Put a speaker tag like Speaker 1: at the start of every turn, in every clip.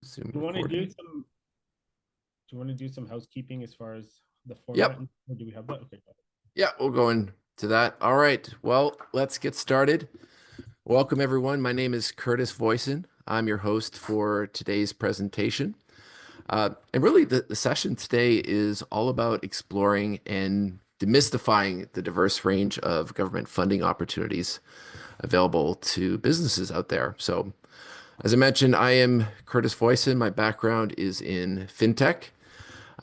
Speaker 1: Zoom
Speaker 2: Do you want to do
Speaker 1: recording.
Speaker 2: some do you want to do some housekeeping as far as the format,
Speaker 1: Yep.
Speaker 2: or do we have that? Okay, got it.
Speaker 1: Yeah, we'll go into that. All right. Well, let's get started. Welcome, everyone. My name is Curtis Voisin. I'm your host for today's presentation. And really, the session today is all about exploring and demystifying the diverse range of government funding opportunities available to businesses out there. So, as I mentioned, I am Curtis Voisin. My background is in fintech.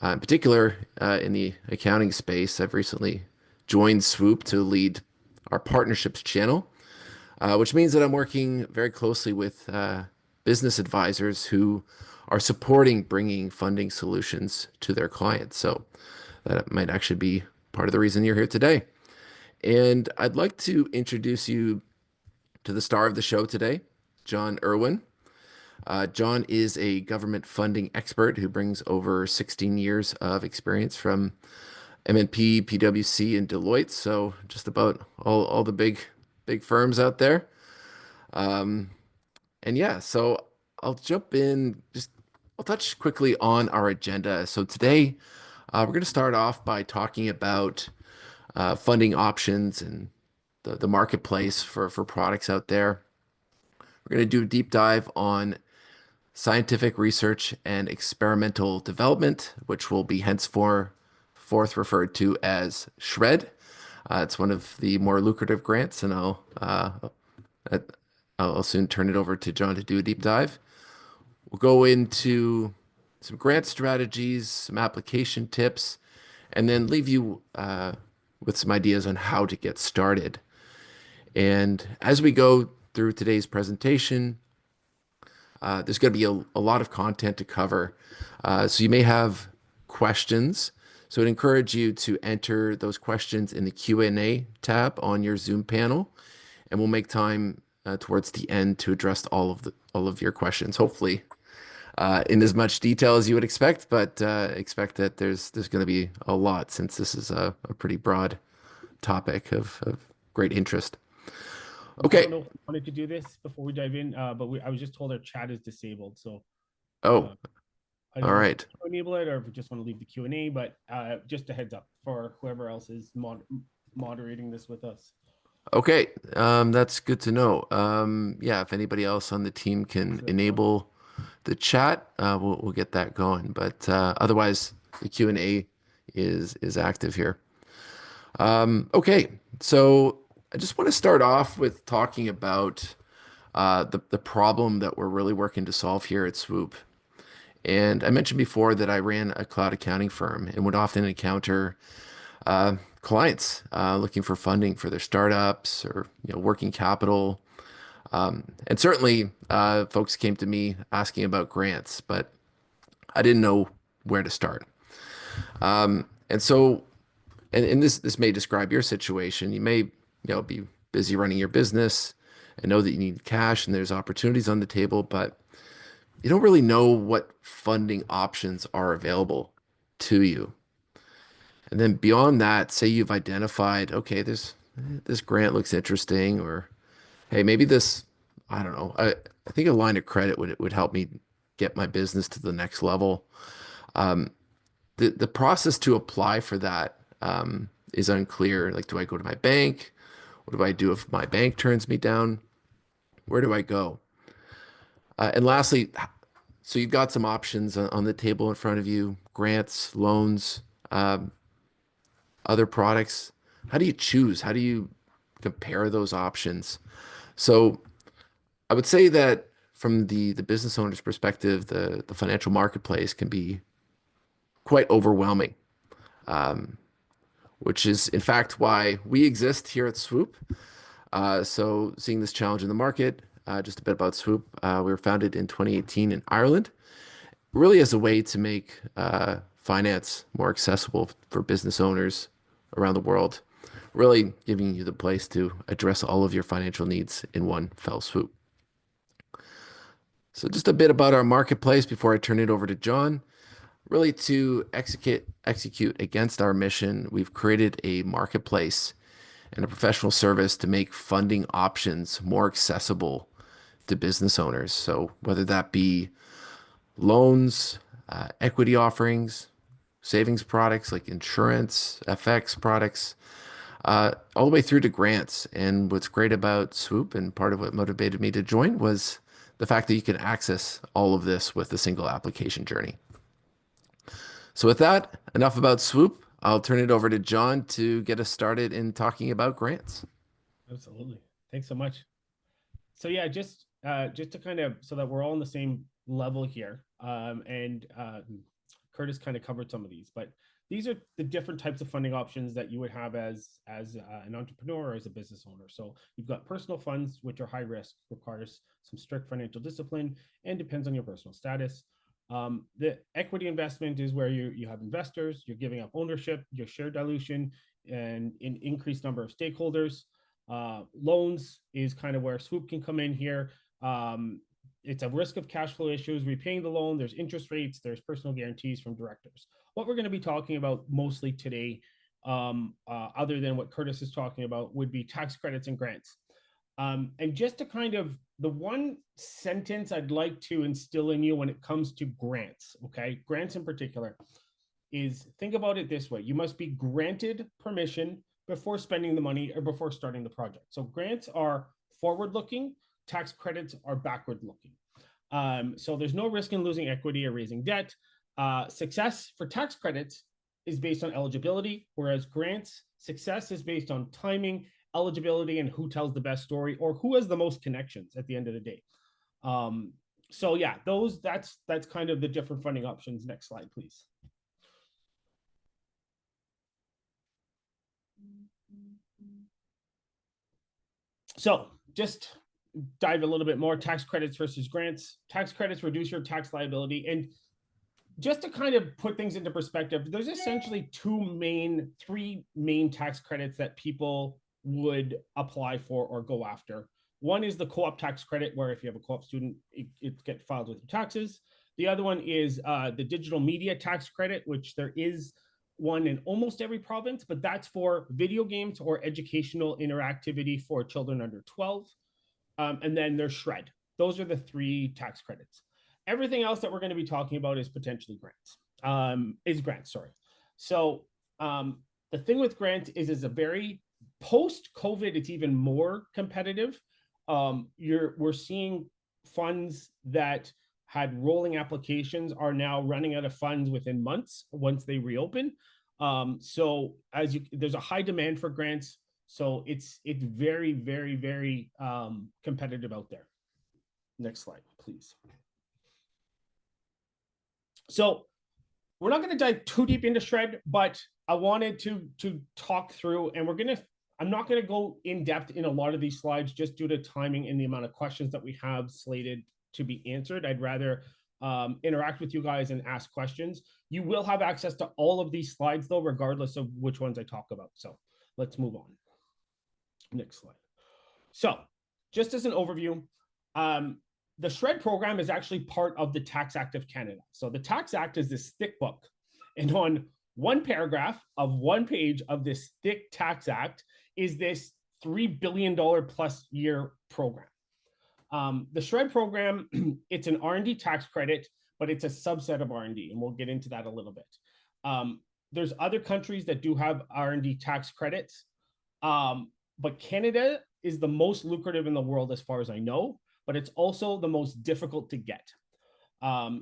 Speaker 1: In particular, in the accounting space, I've recently joined Swoop to lead our partnerships channel, which means that I'm working very closely with business advisors who are supporting bringing funding solutions to their clients. So that might actually be part of the reason you're here today. And I'd like to introduce you to the star of the show today, John Irwin. John is a government funding expert who brings over 16 years of experience from MNP, PwC, and Deloitte. So just about all the big firms out there. Um, and yeah, so I'll jump in. I'll touch quickly on our agenda. So today we're going to start off by talking about funding options and the marketplace for products out there. We're going to do a deep dive on scientific research and experimental development, which will be henceforth referred to as SHRED. It's one of the more lucrative grants, and I'll soon turn it over to John to do a deep dive. We'll go into some grant strategies, some application tips, and then leave you with some ideas on how to get started. And as we go through today's presentation, there's going to be a lot of content to cover. So you may have questions. So I'd encourage you to enter those questions in the Q&A tab on your Zoom panel, and we'll make time towards the end to address all of your questions. Hopefully, in as much detail as you would expect, but expect that there's going to be a lot since this is a pretty broad topic of great interest.
Speaker 2: I don't
Speaker 1: Okay.
Speaker 2: know if I wanted to do this before we dive in, but I was just told our chat is disabled, so
Speaker 1: Oh,
Speaker 2: uh, I don't
Speaker 1: all
Speaker 2: know if
Speaker 1: right.
Speaker 2: we enable it or if we just want to leave the Q&A. But just a heads up for whoever else is moderating this with us.
Speaker 1: Okay, that's good to know. Yeah, if anybody else on the team can
Speaker 2: So that's fine.
Speaker 1: enable the chat, we'll get that going. But otherwise, the Q&A is active here. Okay, so I just want to start off with talking about the problem that we're really working to solve here at Swoop. And I mentioned before that I ran a cloud accounting firm and would often encounter clients looking for funding for their startups or working capital. And certainly, folks came to me asking about grants, but I didn't know where to start. And so, and this may describe your situation. You may be busy running your business and know that you need cash and there's opportunities on the table, but you don't really know what funding options are available to you. And then beyond that, say you've identified, okay, this grant looks interesting, or hey, maybe this, I don't know. I think a line of credit would help me get my business to the next level. The process to apply for that is unclear. Like, do I go to my bank? What do I do if my bank turns me down? Where do I go? And lastly, so you've got some options on the table in front of you, grants, loans, other products. How do you choose? How do you compare those options? So I would say that from the business owner's perspective, the financial marketplace can be quite overwhelming, which is in fact why we exist here at Swoop. So seeing this challenge in the market, just a bit about Swoop. We were founded in 2018 in Ireland, really as a way to make finance more accessible for business owners around the world, really giving you the place to address all of your financial needs in one fell swoop. So just a bit about our marketplace before I turn it over to John. Really to execute against our mission, we've created a marketplace and a professional service to make funding options more accessible to business owners. So whether that be loans, equity offerings, savings products like insurance, FX products, all the way through to grants. And what's great about Swoop and part of what motivated me to join was the fact that you can access all of this with a single application journey. So with that, enough about Swoop. I'll turn it over to John to get us started in talking about grants.
Speaker 2: Absolutely. Thanks so much. So yeah, just to kind of so that we're all on the same level here, and Curtis kind of covered some of these, but these are the different types of funding options that you would have as an entrepreneur or as a business owner. So you've got personal funds, which are high risk, requires some strict financial discipline, and depends on your personal status. The equity investment is where you have investors, you're giving up ownership, your share dilution, and an increased number of stakeholders. Loans is kind of where Swoop can come in here. It's a risk of cash flow issues, repaying the loan, there's interest rates, there's personal guarantees from directors. What we're going to be talking about mostly today, other than what Curtis is talking about, would be tax credits and grants. And just to kind of, the one sentence I'd like to instill in you when it comes to grants, okay, grants in particular, is think about it this way. You must be granted permission before spending the money or before starting the project. So grants are forward looking, tax credits are backward looking. So there's no risk in losing equity or raising debt. Success for tax credits is based on eligibility, whereas grants, success is based on timing, eligibility, and who tells the best story or who has the most connections at the end of the day. So yeah, that's kind of the different funding options. Next slide, please. So just dive a little bit more, tax credits versus grants. Tax credits reduce your tax liability. And just to kind of put things into perspective, there's essentially three main tax credits that people would apply for or go after. One is the co-op tax credit, where if you have a co-op student, it gets filed with your taxes. The other one is the digital media tax credit, which there is one in almost every province, but that's for video games or educational interactivity for children under 12. And then there's SHRED. Those are the three tax credits. Everything else that we're going to be talking about is potentially grants, sorry. So the thing with grants is it's a very, post-COVID, it's even more competitive. We're seeing funds that had rolling applications are now running out of funds within months once they reopen. So there's a high demand for grants. So it's very, very, very competitive out there. Next slide, please. So we're not going to dive too deep into SHRED, but I wanted to talk through, and I'm not going to go in depth in a lot of these slides just due to timing and the amount of questions that we have slated to be answered. I'd rather interact with you guys and ask questions. You will have access to all of these slides though, regardless of which ones I talk about. So let's move on. Next slide. So just as an overview, the SHRED program is actually part of the Tax Act of Canada. So the Tax Act is this thick book. And on one paragraph of one page of this thick Tax Act is this $3 billion plus year program. The SHRED program, it's an R&D tax credit, but it's a subset of R&D, and we'll get into that a little bit. There's other countries that do have R&D tax credits, but Canada is the most lucrative in the world as far as I know, but it's also the most difficult to get.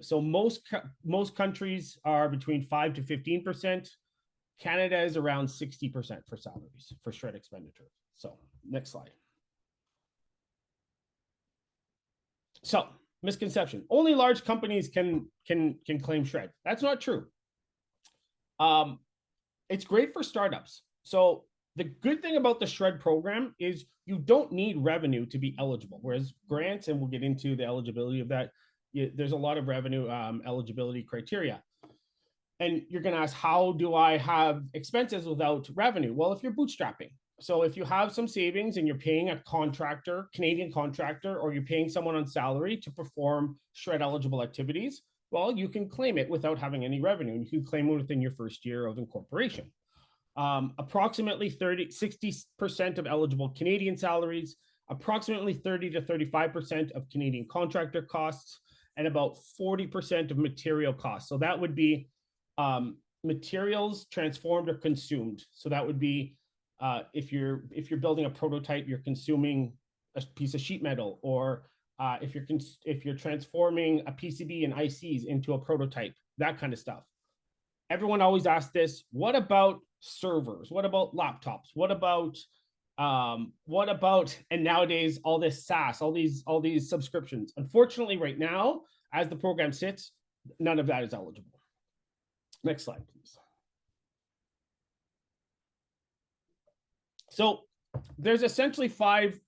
Speaker 2: So most countries are between 5 to 15%. Canada is around 60% for salaries for SHRED expenditure. So next slide. So misconception: only large companies can claim SHRED. That's not true. It's great for startups. So the good thing about the SHRED program is you don't need revenue to be eligible, whereas grants, and we'll get into the eligibility of that, there's a lot of revenue eligibility criteria. And you're going to ask, how do I have expenses without revenue? Well, if you're bootstrapping. So if you have some savings and you're paying a contractor, Canadian contractor, or you're paying someone on salary to perform SHRED eligible activities, well, you can claim it without having any revenue. And you can claim it within your first year of incorporation. Approximately 60% of eligible Canadian salaries, approximately 30 to 35% of Canadian contractor costs, and about 40% of material costs. So that would be materials transformed or consumed. So that would be if you're building a prototype, you're consuming a piece of sheet metal, or if you're transforming a PCB and ICs into a prototype, that kind of stuff. Everyone always asks this: what about servers? What about laptops? What about and nowadays all this SaaS, all these subscriptions? Unfortunately, right now, as the program sits, none of that is eligible. Next slide, please. So there's essentially five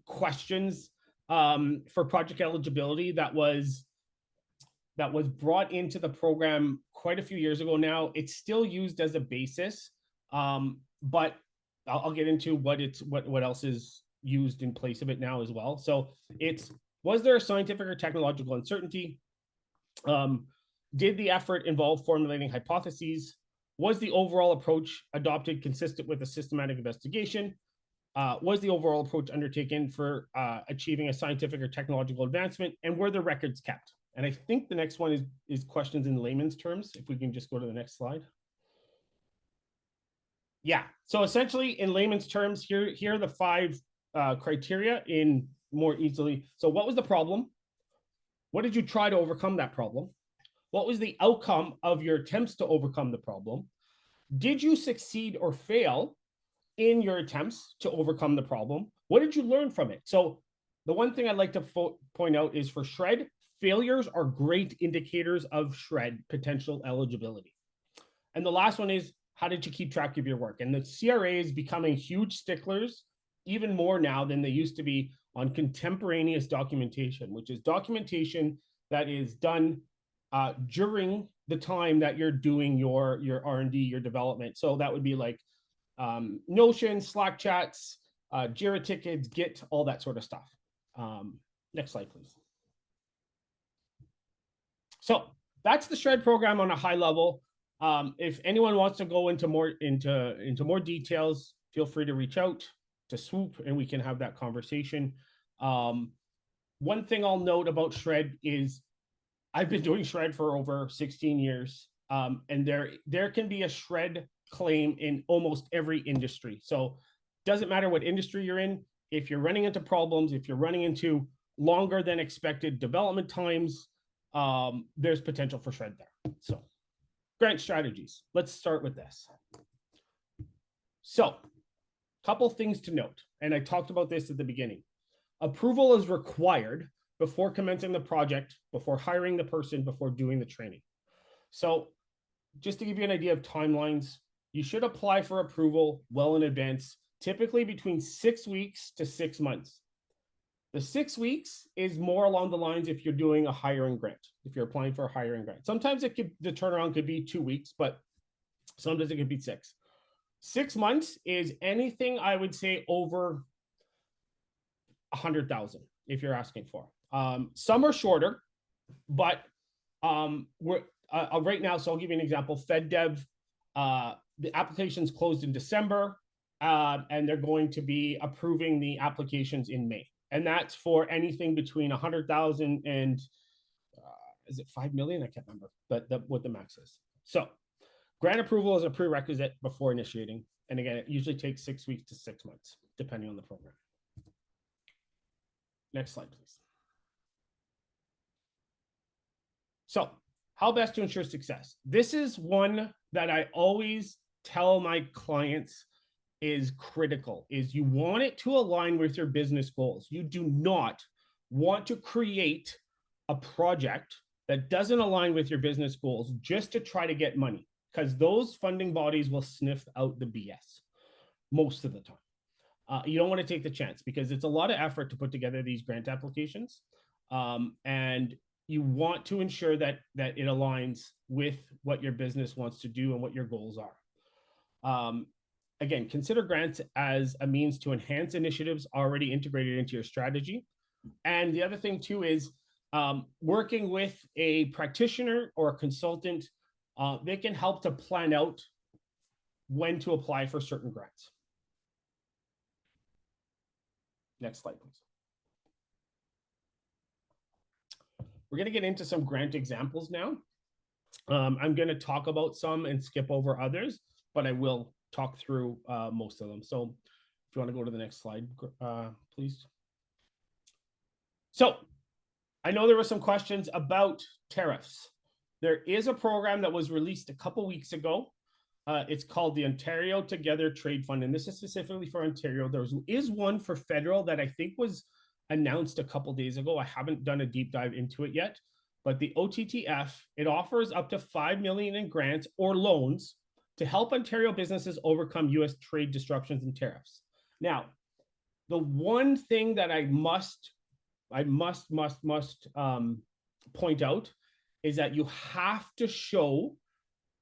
Speaker 2: questions for project eligibility that was brought into the program quite a few years ago now. It's still used as a basis, but I'll get into what else is used in place of it now as well. So it's, was there a scientific or technological uncertainty? Did the effort involve formulating hypotheses? Was the overall approach adopted consistent with a systematic investigation? Was the overall approach undertaken for achieving a scientific or technological advancement? And were the records kept? And I think the next one is questions in layman's terms. If we can just go to the next slide. Yeah, so essentially in layman's terms, here are the five criteria in more easily. So what was the problem? What did you try to overcome that problem? What was the outcome of your attempts to overcome the problem? Did you succeed or fail in your attempts to overcome the problem? What did you learn from it? So the one thing I'd like to point out is for SR&ED, failures are great indicators of SR&ED potential eligibility. And the last one is, how did you keep track of your work? And the CRA is becoming huge sticklers, even more now than they used to be, on contemporaneous documentation, which is documentation that is done during the time that you're doing your R&D, your development. So that would be like Notion, Slack chats, Jira tickets, Git, all that sort of stuff. Next slide, please. So that's the SR&ED program on a high level. If anyone wants to go into more details, feel free to reach out to Swoop and we can have that conversation. One thing I'll note about SR&ED is I've been doing SR&ED for over 16 years, and there can be a SR&ED claim in almost every industry. So doesn't matter what industry you're in, if you're running into problems, if you're running into longer than expected development times, there's potential for SR&ED there. So grant strategies. Let's start with this. So a couple things to note, and I talked about this at the beginning. Approval is required before commencing the project, before hiring the person, before doing the training. So just to give you an idea of timelines, you should apply for approval well in advance, typically between 6 weeks to 6 months. The 6 weeks is more along the lines if you're doing a hiring grant, if you're applying for a hiring grant. Sometimes the turnaround could be 2 weeks, but sometimes it could be 6. 6 months is anything I would say over 100,000 if you're asking for. Some are shorter, but we're right now. So I'll give you an example. FedDev, the application's closed in December, and they're going to be approving the applications in May. And that's for anything between 100,000 and is it 5 million? I can't remember, but what the max is. So grant approval is a prerequisite before initiating. And again, it usually takes 6 weeks to 6 months, depending on the program. Next slide, please. So how best to ensure success? This is one that I always tell my clients is critical, is you want it to align with your business goals. You do not want to create a project that doesn't align with your business goals just to try to get money, because those funding bodies will sniff out the BS most of the time. You don't want to take the chance because it's a lot of effort to put together these grant applications. And you want to ensure that it aligns with what your business wants to do and what your goals are. Again, consider grants as a means to enhance initiatives already integrated into your strategy. And the other thing too is working with a practitioner or a consultant, they can help to plan out when to apply for certain grants. Next slide, please. We're going to get into some grant examples now. I'm going to talk about some and skip over others, but I will talk through most of them. So if you want to go to the next slide, please. So I know there were some questions about tariffs. There is a program that was released a couple weeks ago. It's called the Ontario Together Trade Fund, and this is specifically for Ontario. There is one for federal that I think was announced a couple days ago. I haven't done a deep dive into it yet, but the OTTF, it offers up to $5 million in grants or loans to help Ontario businesses overcome U.S. trade disruptions and tariffs. Now, the one thing that I must point out is that you have to show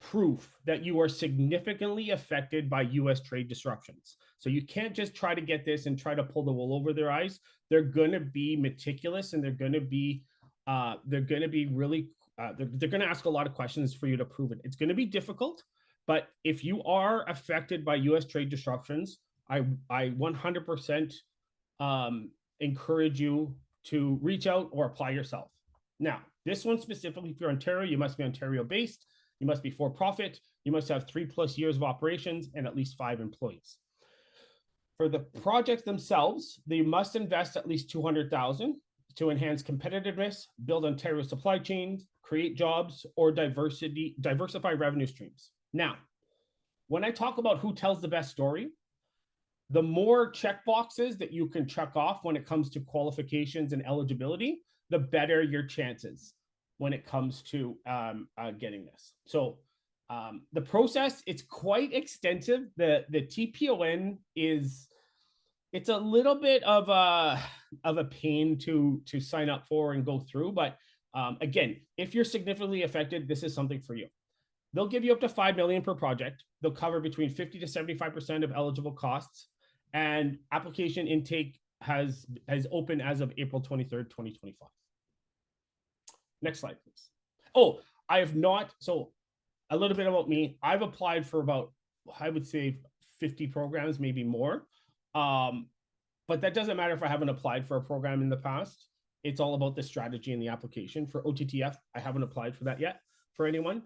Speaker 2: proof that you are significantly affected by U.S. trade disruptions. So you can't just try to get this and try to pull the wool over their eyes. They're going to be meticulous, and they're going to be really they're going to ask a lot of questions for you to prove it. It's going to be difficult, but if you are affected by U.S. trade disruptions, I 100% encourage you to reach out or apply yourself. Now, this one specifically for Ontario, you must be Ontario based, you must be for profit, you must have 3+ years of operations and at least 5 employees. For the projects themselves, they must invest at least $200,000 to enhance competitiveness, build Ontario supply chains, create jobs, or diversify revenue streams. Now, when I talk about who tells the best story, the more check boxes that you can check off when it comes to qualifications and eligibility, the better your chances when it comes to getting this. So the process, it's quite extensive. The TPON it's a little bit of a pain to sign up for and go through. But again, if you're significantly affected, this is something for you. They'll give you up to $5 million per project. They'll cover between 50 to 75% of eligible costs. And application intake has opened as of April 23rd, 2025. Next slide, please. Oh, I have not. So a little bit about me. I've applied for about, I would say 50 programs, maybe more. But that doesn't matter if I haven't applied for a program in the past. It's all about the strategy and the application. For OTTF, I haven't applied for that yet for anyone.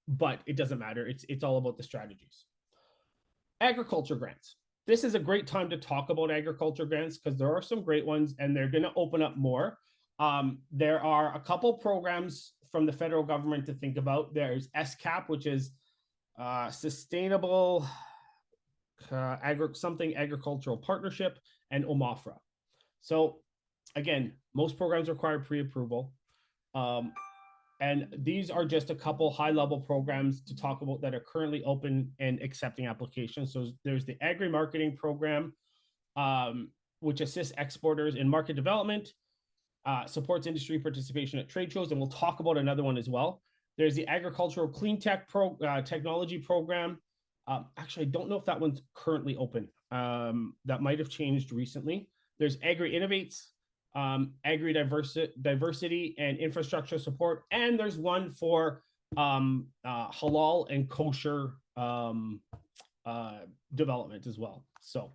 Speaker 2: But it doesn't matter. It's all about the strategies. Agriculture grants. This is a great time to talk about agriculture grants because there are some great ones and they're going to open up more. There are a couple programs from the federal government to think about. There's SCAP, which is Sustainable Agricultural Partnership, and OMAFRA. So again, most programs require pre-approval. And these are just a couple high-level programs to talk about that are currently open and accepting applications. So there's the Agri-Marketing Program, which assists exporters in market development, supports industry participation at trade shows, and we'll talk about another one as well. There's the Agricultural Clean Tech Technology Program. Actually, I don't know if that one's currently open. That might have changed recently. There's Agri Innovates, Agri-Diversity and Infrastructure Support, and there's one for halal and kosher development as well. So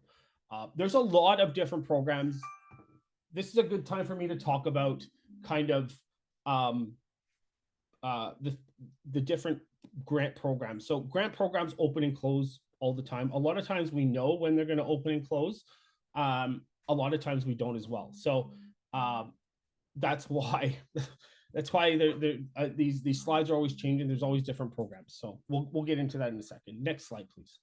Speaker 2: there's a lot of different programs. This is a good time for me to talk about kind of the different grant programs. So grant programs open and close all the time. A lot of times we know when they're going to open and close. A lot of times we don't as well. So that's why these slides are always changing. There's always different programs. So we'll get into that in a second. Next slide, please.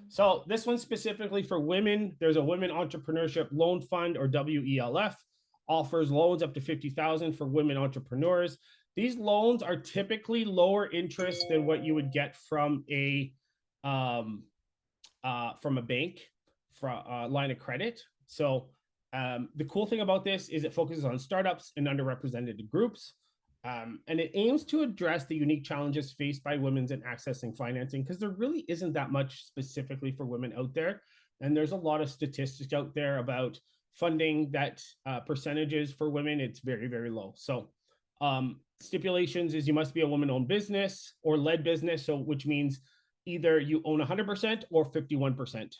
Speaker 2: So this one's specifically for women. There's a Women Entrepreneurship Loan Fund, or WELF, offers loans up to $50,000 for women entrepreneurs. These loans are typically lower interest than what you would get from a bank, from a line of credit. So the cool thing about this is it focuses on startups and underrepresented groups. And it aims to address the unique challenges faced by women in accessing financing, because there really isn't that much specifically for women out there. And there's a lot of statistics out there about funding that percentages for women. It's very, very low. So stipulations is you must be a woman-owned business or led business. So which means either you own 100% or 51%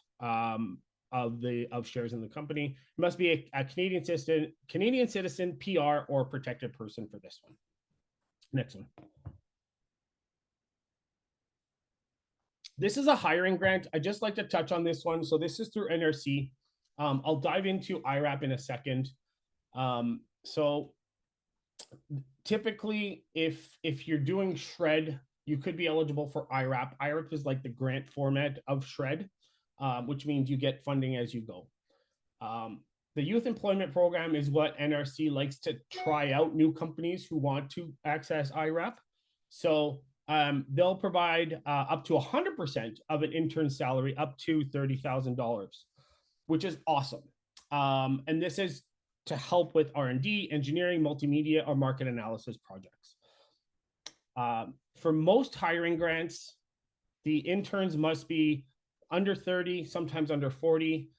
Speaker 2: of shares in the company. It must be a Canadian citizen, PR, or protected person for this one. Next one. This is a hiring grant. I just like to touch on this one. So this is through NRC. I'll dive into IRAP in a second. So typically, if you're doing SHRED, you could be eligible for IRAP. IRAP is like the grant format of SHRED, which means you get funding as you go. The youth employment program is what NRC likes to try out new companies who want to access IRAP. So they'll provide up to 100% of an intern's salary, up to $30,000, which is awesome. And this is to help with R&D, engineering, multimedia, or market analysis projects. For most hiring grants, the interns must be under 30, sometimes under 40,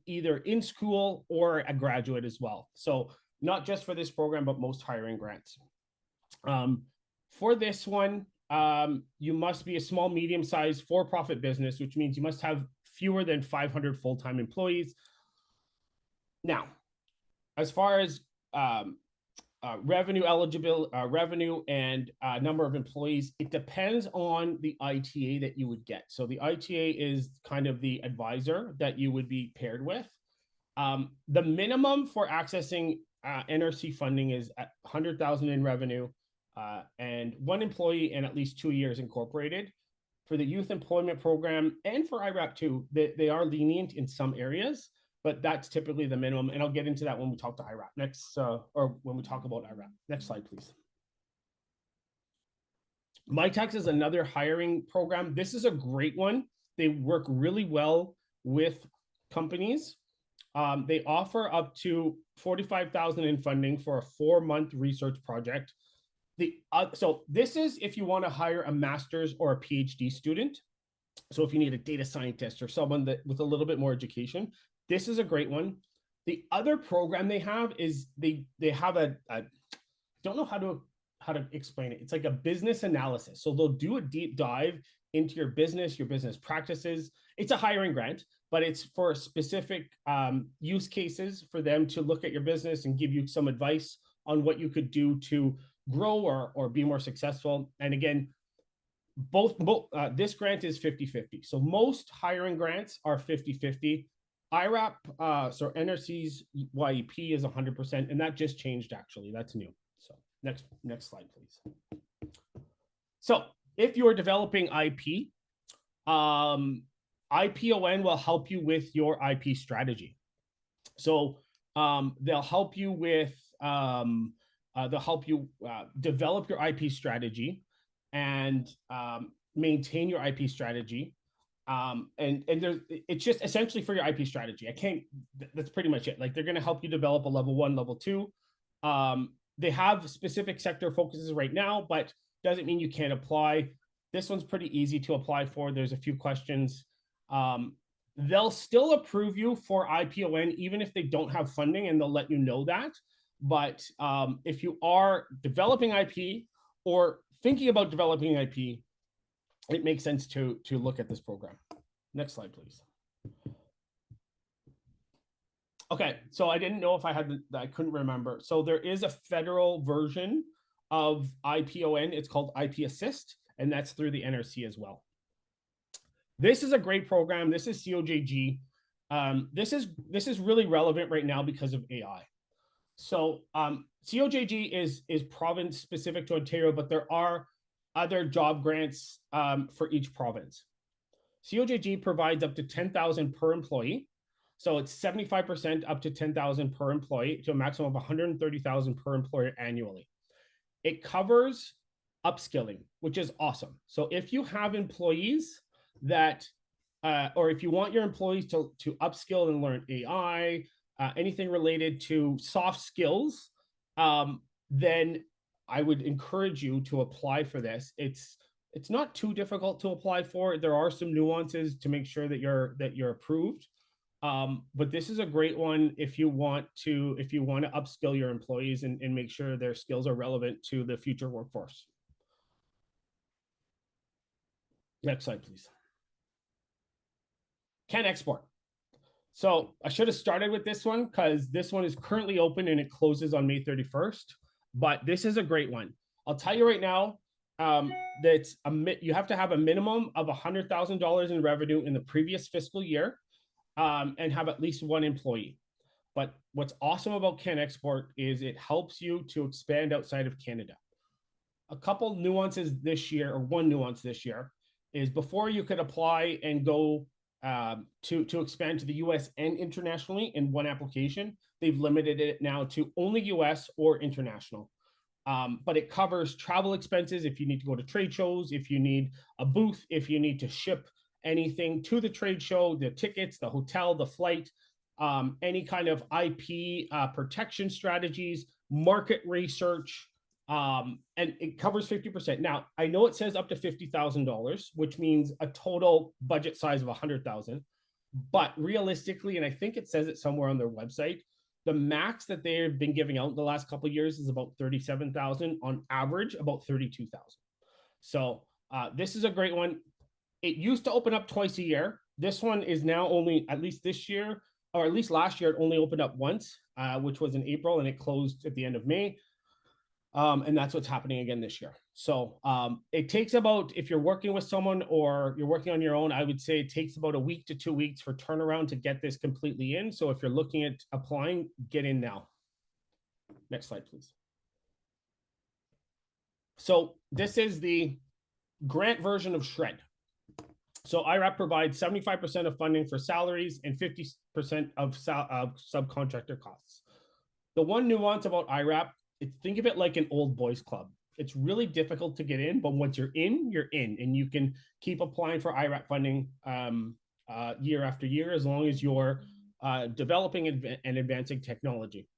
Speaker 2: either in school or a graduate as well. So not just for this program, but most hiring grants. For this one, you must be a small, medium-sized for-profit business, which means you must have fewer than 500 full-time employees. Now, as far as revenue eligible, revenue and number of employees, it depends on the ITA that you would get. So the ITA is kind of the advisor that you would be paired with. The minimum for accessing NRC funding is at 100,000 in revenue and 1 employee and at least 2 years incorporated. For the youth employment program and for IRAP too, they are lenient in some areas, but that's typically the minimum. And I'll get into that when we talk to IRAP next, or when we talk about IRAP. Next slide, please. MyTax is another hiring program. This is a great one. They work really well with companies. They offer up to 45,000 in funding for a 4-month research project. So this is if you want to hire a master's or a PhD student. So if you need a data scientist or someone that with a little bit more education, this is a great one. The other program they have is they have a don't know how to explain it. It's like a business analysis. So they'll do a deep dive into your business practices. It's a hiring grant, but it's for specific use cases for them to look at your business and give you some advice on what you could do to grow or be more successful. And again, both this grant is 50-50. So most hiring grants are 50-50. IRAP, so NRC's YEP is 100%, and that just changed actually. That's new. So next slide, please. So if you're developing IP, IPON will help you with your IP strategy. So they'll help you with develop your IP strategy and maintain your IP strategy. And there's, it's just essentially for your IP strategy. That's pretty much it. Like they're going to help you develop a level 1, level 2. They have specific sector focuses right now, but doesn't mean you can't apply. This one's pretty easy to apply for. There's a few questions. They'll still approve you for IPON, even if they don't have funding, and they'll let you know that. But if you are developing IP or thinking about developing IP, it makes sense to look at this program. Next slide, please. Okay, so I didn't know if I had I couldn't remember. So there is a federal version of IPON. It's called IP Assist, and that's through the NRC as well. This is a great program. This is COJG. This is really relevant right now because of AI. So COJG is province specific to Ontario, but there are other job grants for each province. COJG provides up to 10,000 per employee. So it's 75% up to 10,000 per employee to a maximum of 130,000 per employer annually. It covers upskilling, which is awesome. So if you have employees that, or if you want your employees to upskill and learn AI, anything related to soft skills, then I would encourage you to apply for this. It's not too difficult to apply for. There are some nuances to make sure that you're approved. But this is a great one if you want to upskill your employees and make sure their skills are relevant to the future workforce. Next slide, please. CanExport. So I should have started with this one because this one is currently open and it closes on May 31st. But this is a great one. I'll tell you right now that you have to have a minimum of $100,000 in revenue in the previous fiscal year and have at least one employee. But what's awesome about CanExport is it helps you to expand outside of Canada. A couple nuances this year, or one nuance this year, is before you could apply and go to expand to the US and internationally in one application. They've limited it now to only US or international. But it covers travel expenses if you need to go to trade shows, if you need a booth, if you need to ship anything to the trade show, the tickets, the hotel, the flight, any kind of IP protection strategies, market research, and it covers 50%. Now, I know it says up to $50,000, which means a total budget size of 100,000. But realistically, and I think it says it somewhere on their website, the max that they've been giving out in the last couple of years is about 37,000, on average about 32,000. So this is a great one. It used to open up twice a year. This one is now only, at least this year, or at least last year, it only opened up once, which was in April, and it closed at the end of May. And that's what's happening again this year. So it takes about, if you're working with someone or you're working on your own, I would say it takes about a week to 2 weeks for turnaround to get this completely in. So if you're looking at applying, get in now. Next slide, please. So this is the grant version of Shred. So IRAP provides 75% of funding for salaries and 50% of subcontractor costs. The one nuance about IRAP, think of it like an old boys club. It's really difficult to get in, but once you're in, and you can keep applying for IRAP funding year after year, as long as you're developing and advancing technology.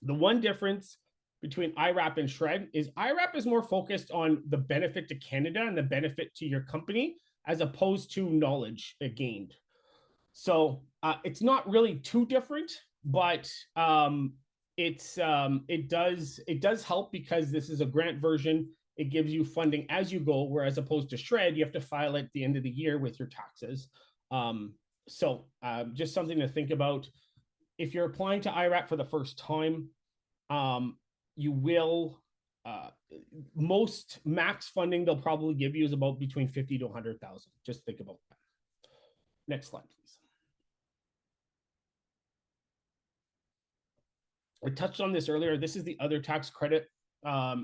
Speaker 2: The one difference between IRAP and Shred is IRAP is more focused on the benefit to Canada and the benefit to your company, as opposed to knowledge gained. So it's not really too different, but it does help because this is a grant version. It gives you funding as you go, whereas opposed to Shred, you have to file at the end of the year with your taxes. So just something to think about. If you're applying to IRAP for the first time, you will most max funding they'll probably give you is about between 50 to 100,000. Just think about that. Next slide, please. I touched on this earlier. This is the other tax credit.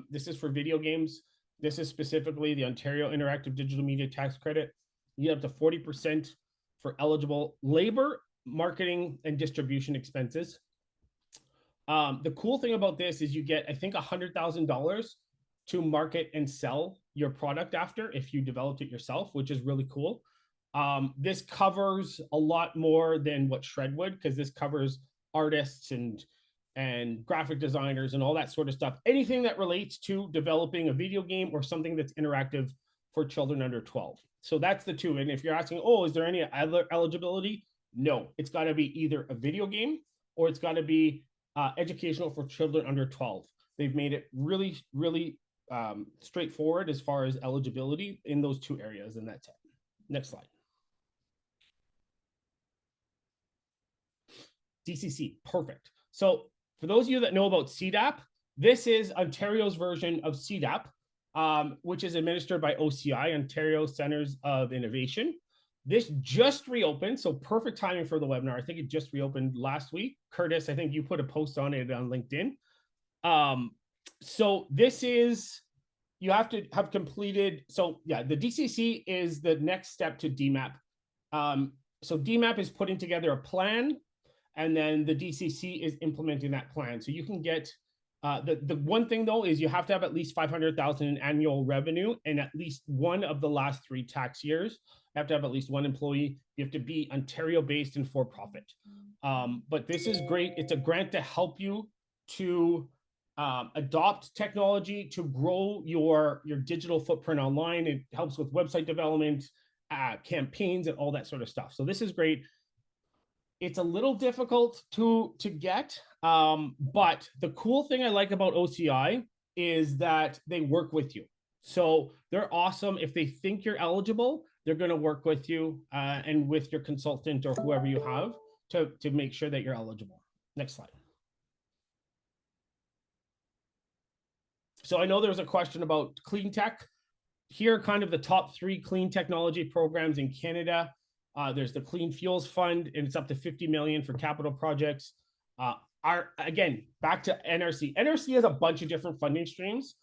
Speaker 2: This is for video games. This is specifically the Ontario Interactive Digital Media Tax Credit. You get up to 40% for eligible labor, marketing, and distribution expenses. The cool thing about this is you get, I think, $100,000 to market and sell your product after if you developed it yourself, which is really cool. This covers a lot more than what Shred would, because this covers artists and graphic designers and all that sort of stuff. Anything that relates to developing a video game or something that's interactive for children under 12. So that's the two. And if you're asking, oh, is there any other eligibility? No, it's got to be either a video game or it's got to be educational for children under 12. They've made it really, really straightforward as far as eligibility in those two areas, and that's it. Next slide. DCC, perfect. So for those of you that know about CDAP, this is Ontario's version of CDAP, which is administered by OCI, Ontario Centers of Innovation. This just reopened, so perfect timing for the webinar. I think it just reopened last week. Curtis, I think you put a post on it on LinkedIn. So this is, you have to have completed, so yeah, the DCC is the next step to DMAP. So DMAP is putting together a plan, and then the DCC is implementing that plan. So you can get, the one thing though is you have to have at least 500,000 in annual revenue and at least one of the last 3 tax years. You have to have at least one employee. You have to be Ontario based and for profit. But this is great. It's a grant to help you to adopt technology to grow your digital footprint online. It helps with website development, campaigns, and all that sort of stuff. So this is great. It's a little difficult to get, but the cool thing I like about OCI is that they work with you. So they're awesome. If they think you're eligible, they're going to work with you and with your consultant or whoever you have to make sure that you're eligible. Next slide. So I know there was a question about clean tech. Here are kind of the top 3 clean technology programs in Canada. There's the Clean Fuels Fund, and it's up to 50 million for capital projects. Again, back to NRC. NRC has a bunch of different funding streams.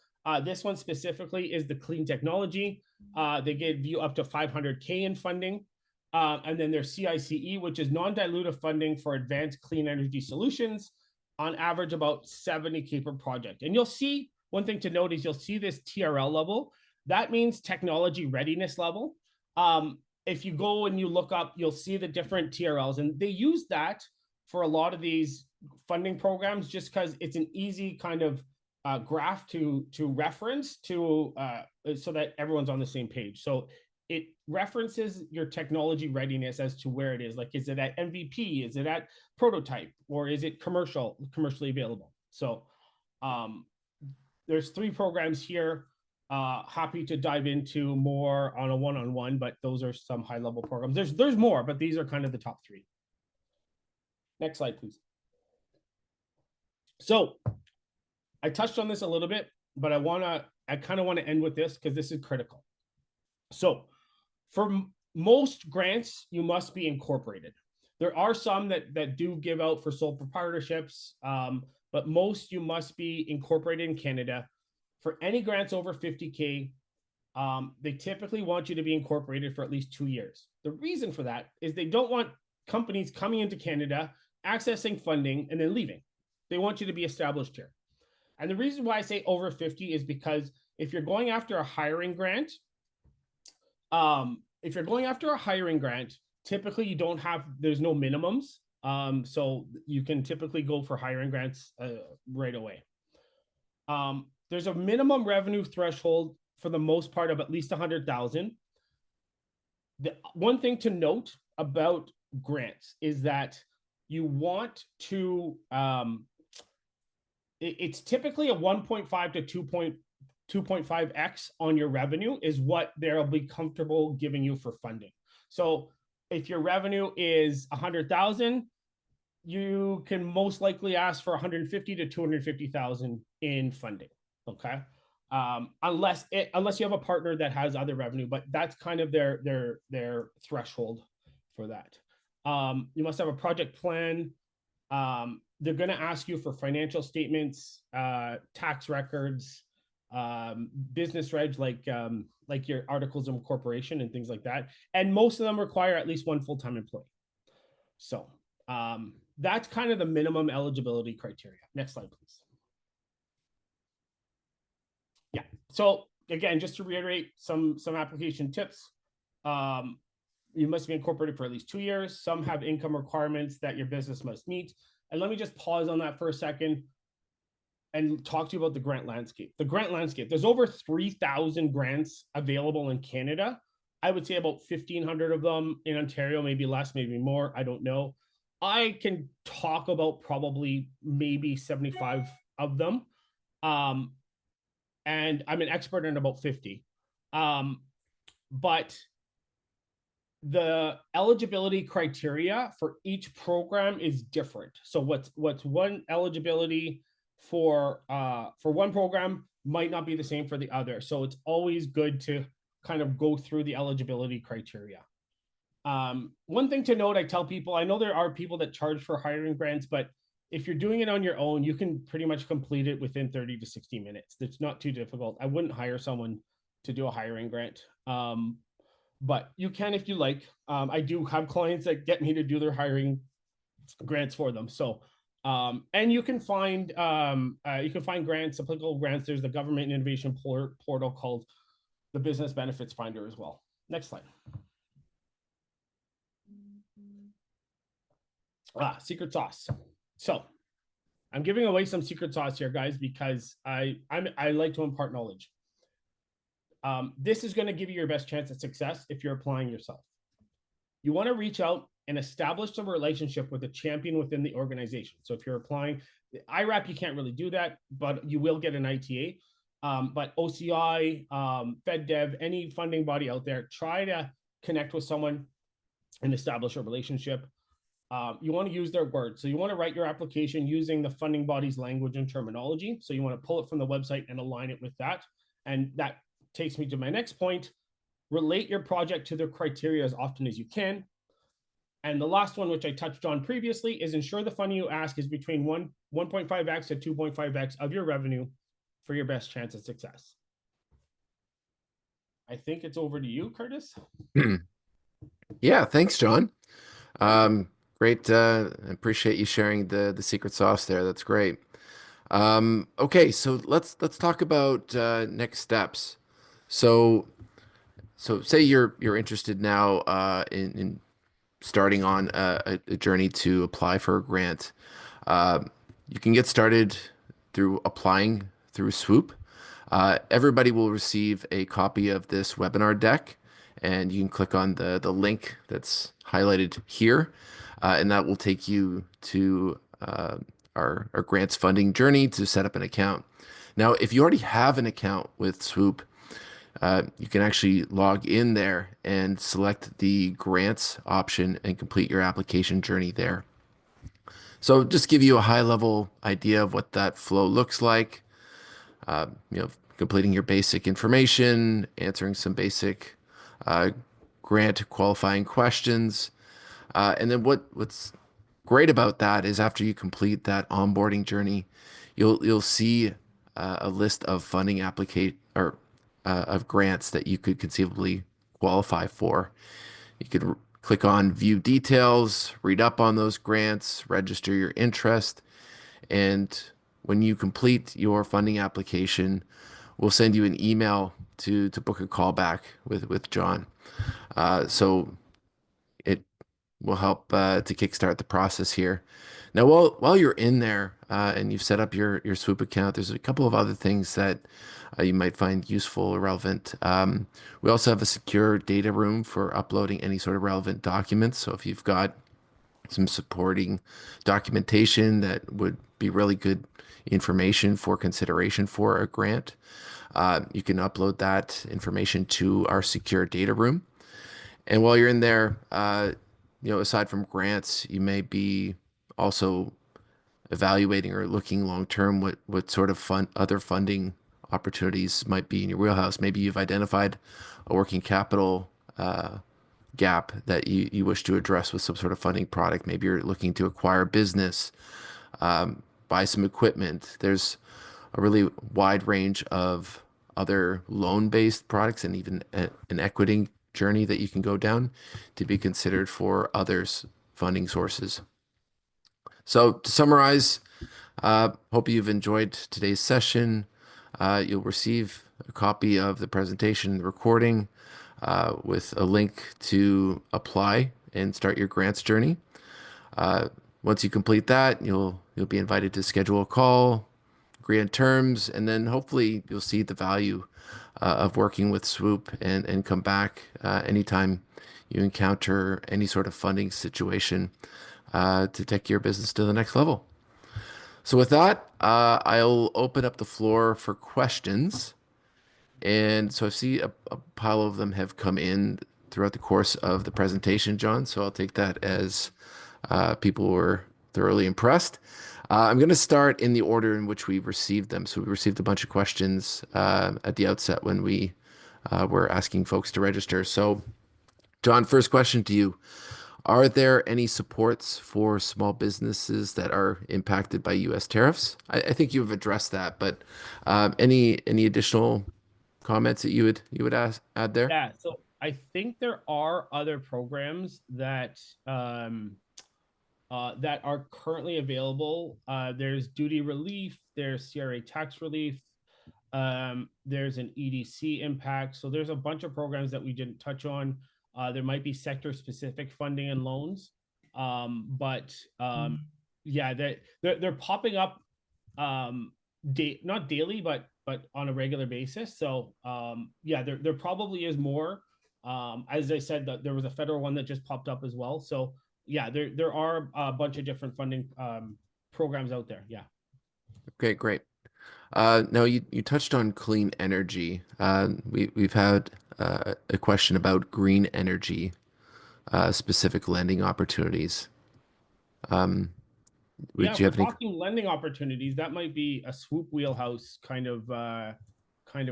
Speaker 2: This one specifically is the clean technology. They give you up to 500K in funding. And then there's CICE, which is non-dilutive funding for advanced clean energy solutions, on average about 70K per project. And you'll see, one thing to note is you'll see this TRL level. That means technology readiness level. If you go and you look up, you'll see the different TRLs, and they use that for a lot of these funding programs just because it's an easy kind of graph to reference to so that everyone's on the same page. So it references your technology readiness as to where it is. Like, is it at MVP? Is it at prototype? Or is it commercially available? So there's 3 programs here. Happy to dive into more on a one-on-one, but those are some high-level programs. There's more, but these are kind of the top 3. Next slide, please. So I touched on this a little bit, but I kind of want to end with this because this is critical. So for most grants, you must be incorporated. There are some that do give out for sole proprietorships, but most you must be incorporated in Canada. For any grants over 50K, they typically want you to be incorporated for at least 2 years. The reason for that is they don't want companies coming into Canada, accessing funding, and then leaving. They want you to be established here. And the reason why I say over 50 is because if you're going after a hiring grant, typically there's no minimums. So you can typically go for hiring grants right away. There's a minimum revenue threshold for the most part of at least 100,000. The one thing to note about grants is that you want to, it's typically a 1.5 to 2.5x on your revenue is what they'll be comfortable giving you for funding. So if your revenue is 100,000, you can most likely ask for 150 to 250,000 in funding. Okay. Unless you have a partner that has other revenue, but that's kind of their threshold for that. You must have a project plan. They're going to ask you for financial statements, tax records, business reg, like your articles of incorporation and things like that. And most of them require at least 1 full-time employee. So that's kind of the minimum eligibility criteria. Next slide, please. Yeah. So again, just to reiterate some application tips. You must be incorporated for at least 2 years. Some have income requirements that your business must meet. And let me just pause on that for a second and talk to you about the grant landscape. The grant landscape, there's over 3,000 grants available in Canada. I would say about 1,500 of them in Ontario, maybe less, maybe more. I don't know. I can talk about probably maybe 75 of them. And I'm an expert in about 50. But the eligibility criteria for each program is different. So what's one eligibility for one program might not be the same for the other. So it's always good to kind of go through the eligibility criteria. One thing to note, I tell people, I know there are people that charge for hiring grants, but if you're doing it on your own, you can pretty much complete it within 30 to 60 minutes. It's not too difficult. I wouldn't hire someone to do a hiring grant. But you can if you like. I do have clients that get me to do their hiring grants for them. So, and you can find grants, applicable grants. There's the government innovation portal called the Business Benefits Finder as well. Next slide. Secret sauce. So I'm giving away some secret sauce here, guys, because I like to impart knowledge. This is going to give you your best chance at success if you're applying yourself. You want to reach out and establish a relationship with a champion within the organization. So if you're applying, IRAP, you can't really do that, but you will get an ITA. But OCI, FedDev, any funding body out there, try to connect with someone and establish a relationship. You want to use their words. So you want to write your application using the funding body's language and terminology. So you want to pull it from the website and align it with that. And that takes me to my next point. Relate your project to their criteria as often as you can. And the last one, which I touched on previously, is ensure the funding you ask is between 1.5x to 2.5x of your revenue for your best chance of success. I think it's over to you, Curtis.
Speaker 1: Yeah, thanks, John. Great. I appreciate you sharing the secret sauce there. That's great. Okay, so let's talk about next steps. So so say you're interested now in starting on a journey to apply for a grant. Uh, you can get started through applying through Swoop. Everybody will receive a copy of this webinar deck, and you can click on the link that's highlighted here, and that will take you to our grants funding journey to set up an account. Now, if you already have an account with Swoop, you can actually log in there and select the grants option and complete your application journey there. So just give you a high level idea of what that flow looks like. You know, completing your basic information, answering some basic uh, grant qualifying questions. And then what's great about that is after you complete that onboarding journey, you'll see a list of funding applicate or of grants that you could conceivably qualify for. You could click on view details, read up on those grants, register your interest, and when you complete your funding application, we'll send you an email to book a call back with John. So it will help to kickstart the process here. Now, while you're in there and you've set up your Swoop account, there's a couple of other things that you might find useful or relevant. We also have a secure data room for uploading any sort of relevant documents. So if you've got some supporting documentation that would be really good information for consideration for a grant, you can upload that information to our secure data room. And while you're in there, you know, aside from grants, you may be also evaluating or looking long term what sort of other funding opportunities might be in your wheelhouse. Maybe you've identified a working capital gap that you wish to address with some sort of funding product. Maybe you're looking to acquire a business, buy some equipment. There's a really wide range of other loan-based products and even an equity journey that you can go down to be considered for others' funding sources. So to summarize, hope you've enjoyed today's session. You'll receive a copy of the presentation and the recording with a link to apply and start your grants journey. Uh, Once you complete that, you'll be invited to schedule a call, agree on terms, and then hopefully you'll see the value of working with Swoop and come back anytime you encounter any sort of funding situation to take your business to the next level. So with that, I'll open up the floor for questions. And so I see a pile of them have come in throughout the course of the presentation, John. So I'll take that as people were thoroughly impressed. I'm going to start in the order in which we received them. So we received a bunch of questions at the outset when we were asking folks to register. So, John, first question to you. Are there any supports for small businesses that are impacted by U.S. tariffs? I think you've addressed that, but any additional comments that you would add there?
Speaker 2: Yeah, so I think there are other programs that are currently available. There's duty relief, there's CRA tax relief, there's an EDC impact. So there's a bunch of programs that we didn't touch on. There might be sector specific funding and loans, but yeah, they're popping up, not daily, but on a regular basis. So yeah, there probably is more. As I said, that there was a federal one that just popped up as well. So yeah, there are a bunch of different funding programs out there. Yeah.
Speaker 1: Okay, great. Now you touched on clean energy. We've had a question about green energy specific lending opportunities. Um,
Speaker 2: Yeah,
Speaker 1: would
Speaker 2: if
Speaker 1: you
Speaker 2: we're
Speaker 1: have any?
Speaker 2: talking lending opportunities, that might be a swoop wheelhouse kind of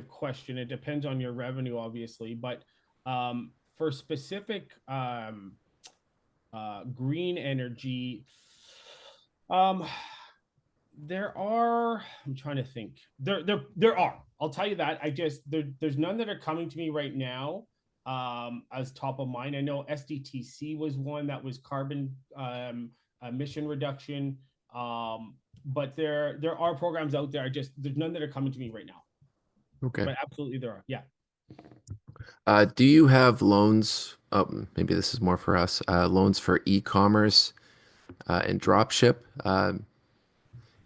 Speaker 2: question. It depends on your revenue, obviously, but for specific green energy, um, there are. I'm trying to think. There are. I'll tell you that. There's none that are coming to me right now as top of mind. I know SDTC was one that was carbon emission reduction. But there are programs out there. I just there's none that are coming to me right now.
Speaker 1: Okay.
Speaker 2: But absolutely there are. Yeah.
Speaker 1: Do you have loans? Oh, maybe this is more for us. Loans for e-commerce and dropship.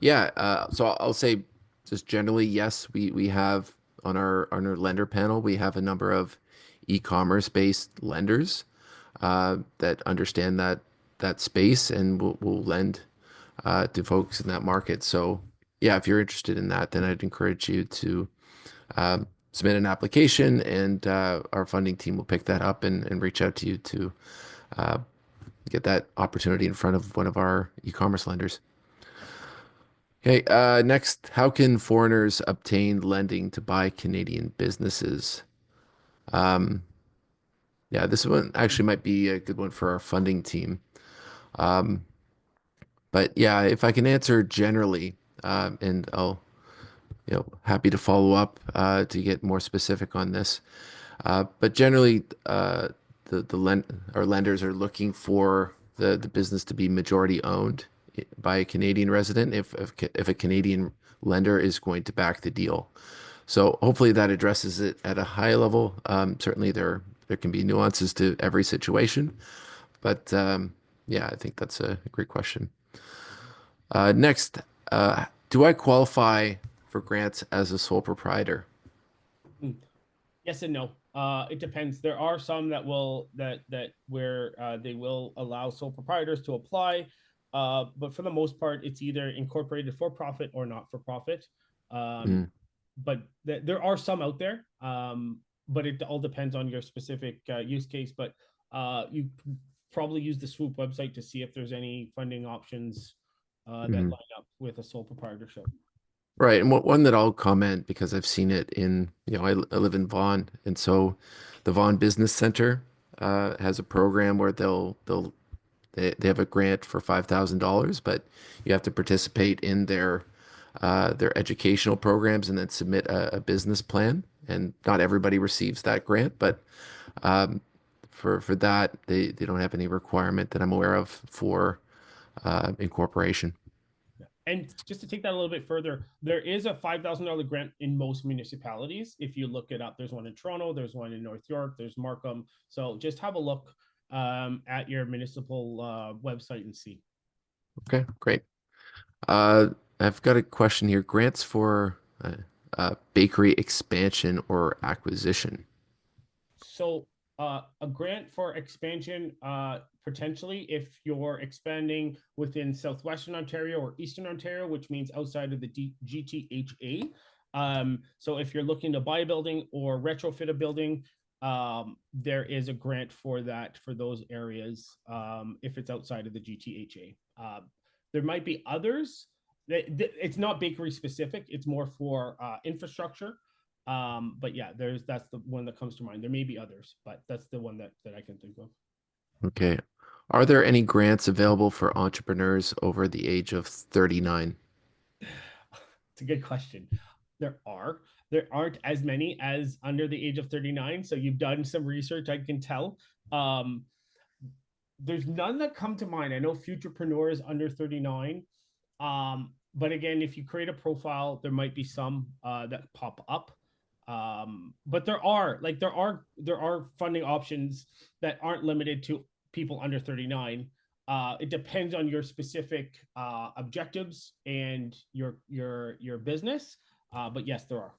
Speaker 1: Yeah. So I'll say just generally, yes, we have on our lender panel, we have a number of e-commerce based lenders that understand that space and will lend to folks in that market. So yeah, if you're interested in that, then I'd encourage you to submit an application, and our funding team will pick that up and reach out to you to uh, get that opportunity in front of one of our e-commerce lenders. Okay, next, how can foreigners obtain lending to buy Canadian businesses? Um, yeah, this one actually might be a good one for our funding team. Um, but yeah, if I can answer generally, and I'll, happy to follow up to get more specific on this. But generally, our lenders are looking for the business to be majority owned by a Canadian resident if a Canadian lender is going to back the deal. So hopefully that addresses it at a high level. Certainly there can be nuances to every situation, but yeah, I think that's a great question. Next, do I qualify for grants as a sole proprietor?
Speaker 2: Mm. Yes and no. It depends. There are some that will that where they will allow sole proprietors to apply, but for the most part, it's either incorporated for profit or not for profit. Um,
Speaker 1: Mm,
Speaker 2: but there are some out there, but it all depends on your specific use case. But you probably use the Swoop website to see if there's any funding options that
Speaker 1: mhm.
Speaker 2: line up with a sole proprietorship.
Speaker 1: Right, and one that I'll comment because I've seen it in, I live in Vaughan, and so the Vaughan Business Center has a program where they have a grant for $5,000, but you have to participate in their educational programs and then submit a business plan. And not everybody receives that grant, but um, for that they don't have any requirement that I'm aware of for incorporation.
Speaker 2: And just to take that a little bit further, there is a $5,000 grant in most municipalities. If you look it up, there's one in Toronto, there's one in North York, there's Markham. So just have a look at your municipal website and see.
Speaker 1: Okay, great. Uh, I've got a question here. Grants for bakery expansion or acquisition.
Speaker 2: So a grant for expansion, potentially if you're expanding within Southwestern Ontario or Eastern Ontario, which means outside of the GTHA. So if you're looking to buy a building or retrofit a building, there is a grant for that for those areas if it's outside of the GTHA. There might be others. It's not bakery specific. It's more for infrastructure. But yeah, that's the one that comes to mind. There may be others, but that's the one that I can think of.
Speaker 1: Okay. Are there any grants available for entrepreneurs over the age of 39?
Speaker 2: It's a good question. There are. There aren't as many as under the age of 39. So you've done some research, I can tell. Um, there's none that come to mind. I know futurepreneurs under 39. But again, if you create a profile, there might be some that pop up. But there are funding options that aren't limited to people under 39. It depends on your specific objectives and your business. But yes, there are.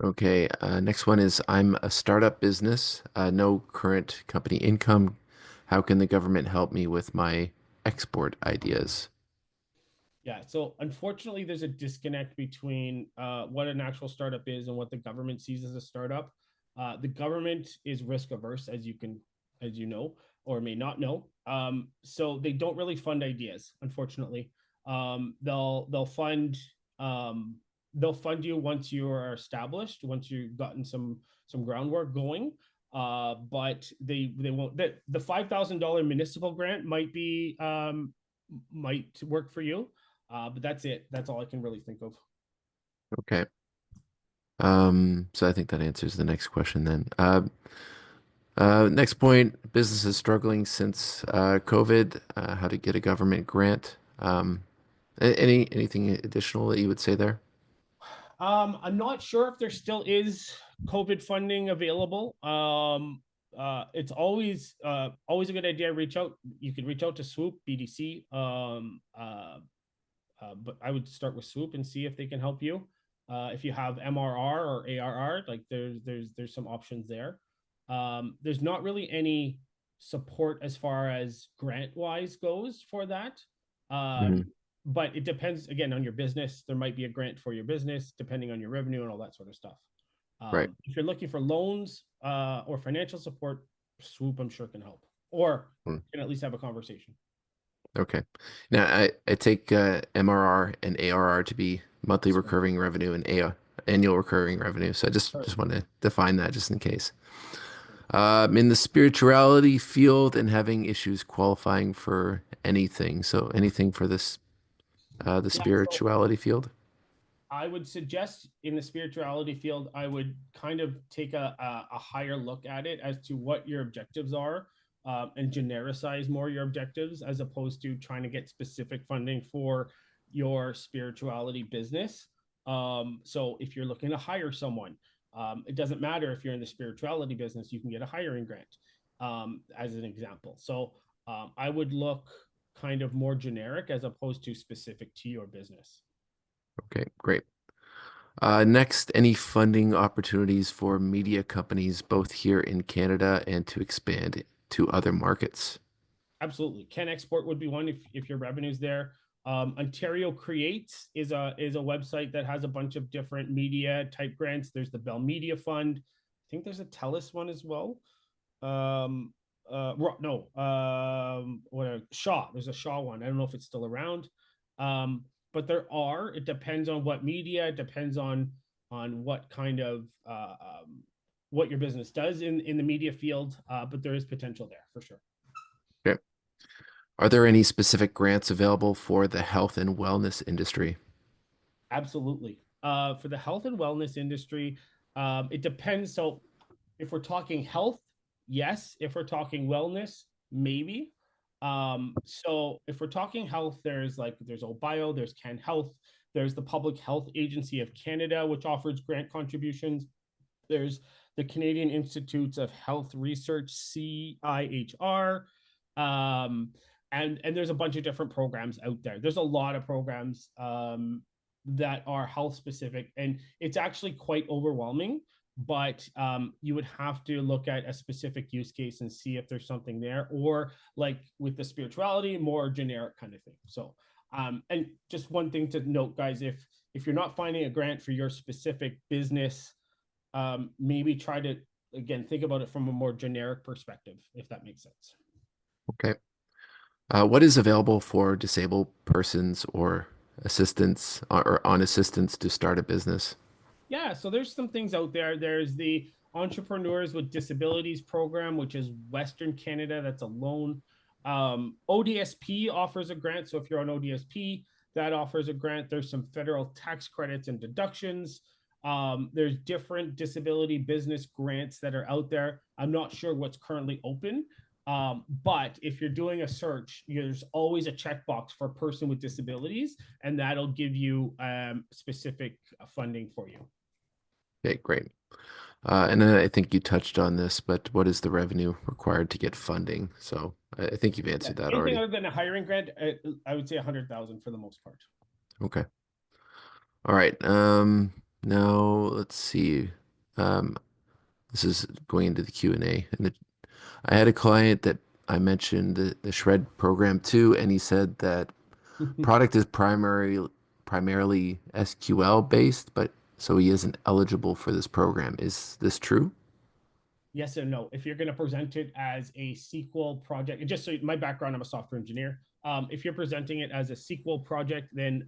Speaker 1: Okay. Next one is I'm a startup business, no current company income. How can the government help me with my export ideas?
Speaker 2: Yeah. So unfortunately, there's a disconnect between what an actual startup is and what the government sees as a startup. The government is risk averse, as you know. or may not know. So they don't really fund ideas, unfortunately. They'll fund um, they'll fund you once you are established, once you've gotten some groundwork going. But they won't. The $5,000 municipal grant might work for you, but that's it. That's all I can really think of.
Speaker 1: Okay. So I think that answers the next question then. Next point, businesses struggling since COVID, how to get a government grant. Anything additional that you would say there?
Speaker 2: I'm not sure if there still is COVID funding available. It's always a good idea to reach out. You can reach out to Swoop BDC. But I would start with Swoop and see if they can help you. If you have MRR or ARR, like there's some options there. There's not really any support as far as grant wise goes for that.
Speaker 1: Hmm.
Speaker 2: But it depends again on your business. There might be a grant for your business depending on your revenue and all that sort of stuff.
Speaker 1: Right.
Speaker 2: If you're looking for loans or financial support, Swoop I'm sure can help, or
Speaker 1: Mm.
Speaker 2: can at least have a conversation.
Speaker 1: Okay. Now I take MRR and ARR to be monthly
Speaker 2: That's correct.
Speaker 1: recurring revenue and A annual recurring revenue. So I just want to define that just in case. In the spirituality field and having issues qualifying for anything. So anything for this the
Speaker 2: Yeah, so
Speaker 1: spirituality field.
Speaker 2: I would suggest in the spirituality field, I would kind of take a higher look at it as to what your objectives are, and genericize more your objectives as opposed to trying to get specific funding for your spirituality business. So if you're looking to hire someone, it doesn't matter if you're in the spirituality business, you can get a hiring grant, as an example. So I would look kind of more generic as opposed to specific to your business.
Speaker 1: Okay, great. Next, any funding opportunities for media companies both here in Canada and to expand to other markets?
Speaker 2: Absolutely. CanExport would be one if your revenue's there. Ontario Creates is a website that has a bunch of different media type grants. There's the Bell Media Fund. I think there's a TELUS one as well. Um, no, what Shaw. There's a Shaw one. I don't know if it's still around. But there are. It depends on what media. It depends on what kind of what your business does in the media field. But there is potential there for sure.
Speaker 1: Okay. Are there any specific grants available for the health and wellness industry?
Speaker 2: Absolutely. For the health and wellness industry, it depends. So, if we're talking health, yes. If we're talking wellness, maybe. So, if we're talking health, there's OBIO, there's Can Health, there's the Public Health Agency of Canada, which offers grant contributions. There's the Canadian Institutes of Health Research, CIHR. Um, and there's a bunch of different programs out there. There's a lot of programs that are health specific, and it's actually quite overwhelming. But you would have to look at a specific use case and see if there's something there, or like with the spirituality, more generic kind of thing. So, and just one thing to note, guys, if you're not finding a grant for your specific business, maybe try to again think about it from a more generic perspective, if that makes sense.
Speaker 1: Okay. What is available for disabled persons or assistance or on assistance to start a business?
Speaker 2: Yeah, so there's some things out there. There's the Entrepreneurs with Disabilities program, which is Western Canada. That's a loan. ODSP offers a grant. So if you're on ODSP, that offers a grant. There's some federal tax credits and deductions. There's different disability business grants that are out there. I'm not sure what's currently open. But if you're doing a search, there's always a checkbox for a person with disabilities, and that'll give you specific funding for you.
Speaker 1: Okay, great. And then I think you touched on this, but what is the revenue required to get funding? So I think you've
Speaker 2: Yeah,
Speaker 1: answered that
Speaker 2: anything
Speaker 1: already.
Speaker 2: other than a hiring grant, I would say 100,000 for the most part.
Speaker 1: Okay. All right. Now let's see. Um, this is going into the Q&A. I had a client that I mentioned the Shred program too, and he said that product is primarily SQL based, but so he isn't eligible for this program. Is this true?
Speaker 2: yes and no. If you're going to present it as a SQL project, and just so my background, I'm a software engineer. If you're presenting it as a SQL project, then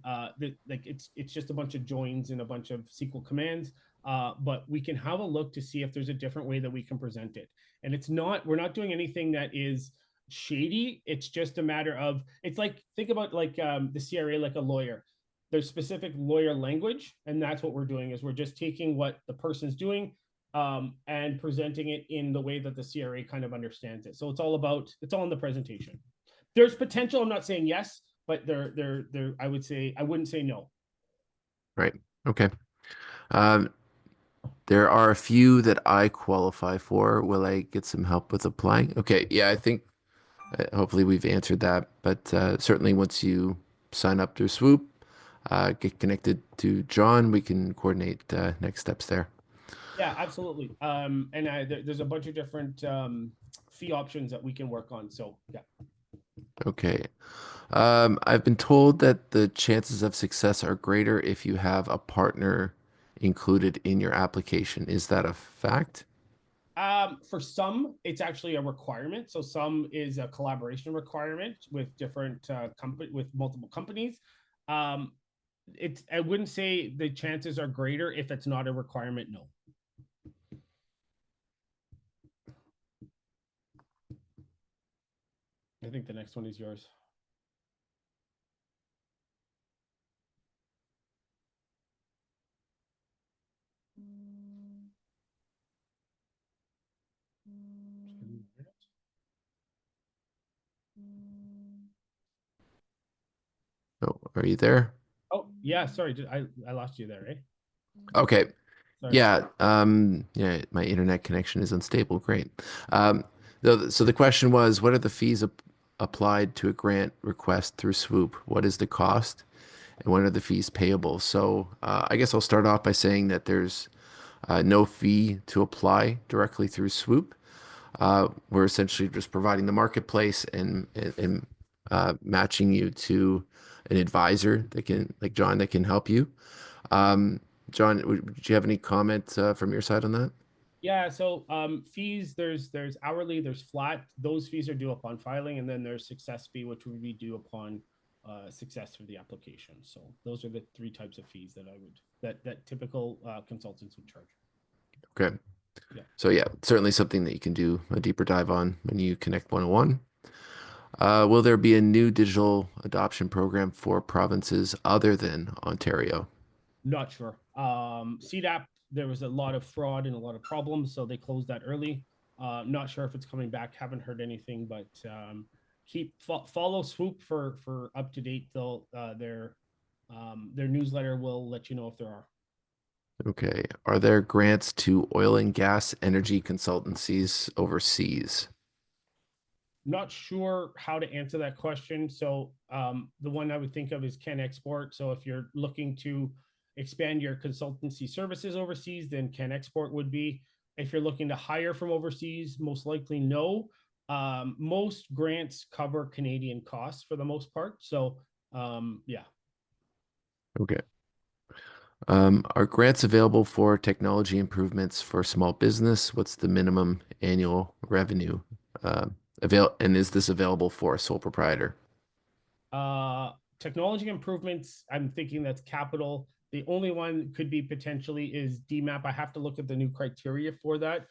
Speaker 2: like it's just a bunch of joins and a bunch of SQL commands. But we can have a look to see if there's a different way that we can present it. And it's not we're not doing anything that is shady. It's just a matter of it's like think about like the CRA like a lawyer. There's specific lawyer language, and that's what we're doing is we're just taking what the person's doing and presenting it in the way that the CRA kind of understands it. So it's all in the presentation. There's potential. I'm not saying yes, but there. I would say I wouldn't say no.
Speaker 1: Right. Okay. Um, there are a few that I qualify for. Will I get some help with applying? Okay. Yeah, I think hopefully we've answered that. But certainly once you sign up through Swoop, get connected to John, we can coordinate next steps there.
Speaker 2: Yeah, absolutely. And there's a bunch of different fee options that we can work on. So yeah,
Speaker 1: Okay. I've been told that the chances of success are greater if you have a partner included in your application. Is that a fact?
Speaker 2: for some, it's actually a requirement. So some is a collaboration requirement with different company with multiple companies. Um, it's I wouldn't say the chances are greater if it's not a requirement. No. I think the next one is yours.
Speaker 1: Oh, are you there?
Speaker 2: Oh yeah, sorry, I lost you there, eh?
Speaker 1: Okay.
Speaker 2: Sorry.
Speaker 1: Yeah. Yeah, my internet connection is unstable. Great. Um, so the question was, what are the fees applied to a grant request through Swoop? What is the cost, and what are the fees payable? So I guess I'll start off by saying that there's no fee to apply directly through Swoop. We're essentially just providing the marketplace and matching you to an advisor that can, like John, that can help you. Um, John, would you have any comment from your side on that?
Speaker 2: Yeah, so fees there's hourly, there's flat. Those fees are due upon filing, and then there's success fee, which would be due upon success for the application. So those are the three types of fees that I would that typical consultants would charge.
Speaker 1: Okay.
Speaker 2: Yeah.
Speaker 1: So yeah, certainly something that you can do a deeper dive on when you connect 101. Will there be a new digital adoption program for provinces other than Ontario?
Speaker 2: Not sure. CDAP, there was a lot of fraud and a lot of problems, so they closed that early. Not sure if it's coming back. Haven't heard anything, but follow Swoop for up to date. They'll their newsletter will let you know if there are.
Speaker 1: Okay. Are there grants to oil and gas energy consultancies overseas?
Speaker 2: Not sure how to answer that question. So the one I would think of is CanExport. So if you're looking to expand your consultancy services overseas, then CanExport would be. If you're looking to hire from overseas, most likely no. Most grants cover Canadian costs for the most part. So yeah,
Speaker 1: Okay. Are grants available for technology improvements for small business? What's the minimum annual revenue? And is this available for a sole proprietor?
Speaker 2: Uh, technology improvements, I'm thinking that's capital. The only one could be potentially is DMAP. I have to look at the new criteria for that.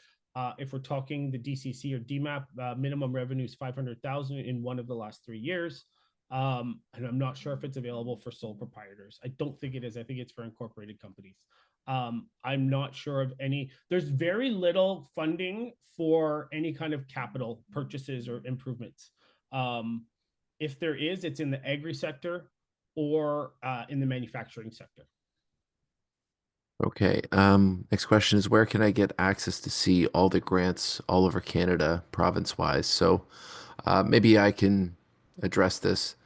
Speaker 2: If we're talking the DCC or DMAP, minimum revenue is 500,000 in one of the last 3 years. And I'm not sure if it's available for sole proprietors. I don't think it is. I think it's for incorporated companies. I'm not sure of any. There's very little funding for any kind of capital purchases or improvements. If there is, it's in the agri sector or in the manufacturing sector.
Speaker 1: Okay. Next question is where can I get access to see all the grants all over Canada, province-wise? So maybe I can address this.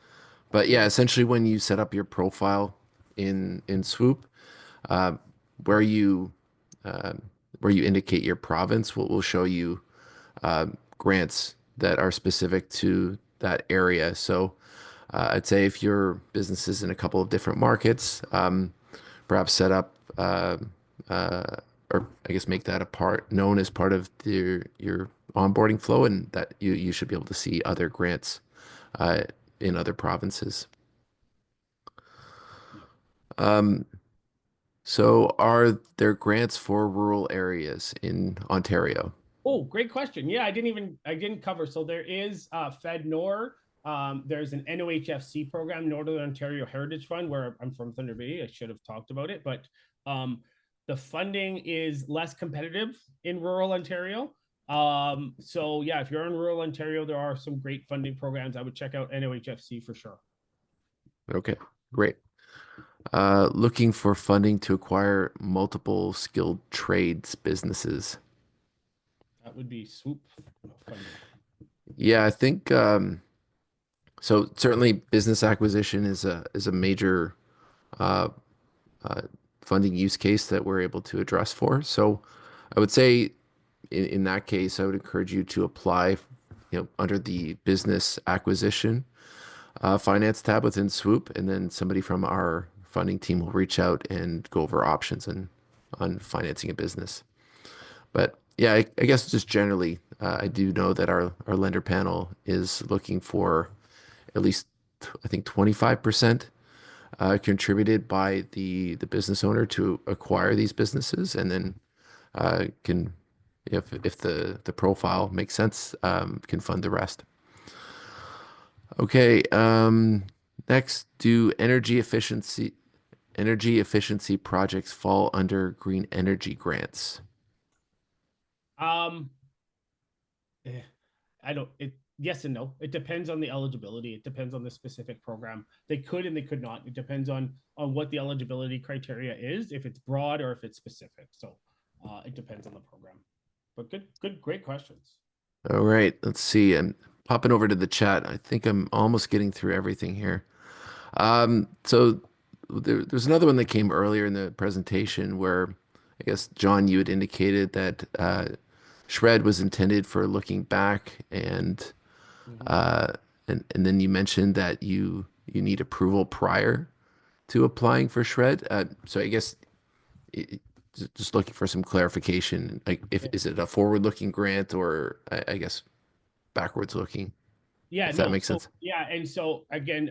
Speaker 1: But yeah, essentially when you set up your profile in Swoop, uh, where you uh, where you indicate your province will show you grants that are specific to that area. So I'd say if your business is in a couple of different markets, perhaps set up uh, or I guess make that a part known as part of your onboarding flow, and that you should be able to see other grants uh, in other provinces.
Speaker 2: Yeah.
Speaker 1: Um, so are there grants for rural areas in Ontario?
Speaker 2: Oh, great question. Yeah, I didn't cover. So there is Fed Nor. There's an NOHFC program, Northern Ontario Heritage Fund, where I'm from Thunder Bay. I should have talked about it, but um, the funding is less competitive in rural Ontario. So yeah, if you're in rural Ontario, there are some great funding programs. I would check out NOHFC for sure.
Speaker 1: Okay, great. Looking for funding to acquire multiple skilled trades businesses.
Speaker 2: That would be swoop funding.
Speaker 1: Yeah, I think so. Certainly, business acquisition is a major uh, uh, funding use case that we're able to address for. So, I would say in that case, I would encourage you to apply, under the business acquisition finance tab within Swoop, and then somebody from our funding team will reach out and go over options and on financing a business. But yeah, I guess just generally, I do know that our lender panel is looking for at least I think 25% contributed by the business owner to acquire these businesses, and then can if the profile makes sense, can fund the rest. Okay. Next, do energy efficiency projects fall under green energy grants?
Speaker 2: Um, eh, I don't it yes and no. It depends on the eligibility. It depends on the specific program. They could and they could not. It depends on what the eligibility criteria is, if it's broad or if it's specific. So it depends on the program. But great questions.
Speaker 1: All right, let's see. I'm popping over to the chat. I think I'm almost getting through everything here. So there's another one that came earlier in the presentation where I guess John, you had indicated that shred was intended for looking back,
Speaker 2: Mhm.
Speaker 1: uh, and then you mentioned that you need approval prior to applying for shred. So I guess it, just looking for some clarification. Like, if
Speaker 2: Yeah.
Speaker 1: is it a forward-looking grant or I guess backwards-looking,
Speaker 2: Yeah,
Speaker 1: if that
Speaker 2: no.
Speaker 1: makes
Speaker 2: So
Speaker 1: sense.
Speaker 2: yeah, and so again,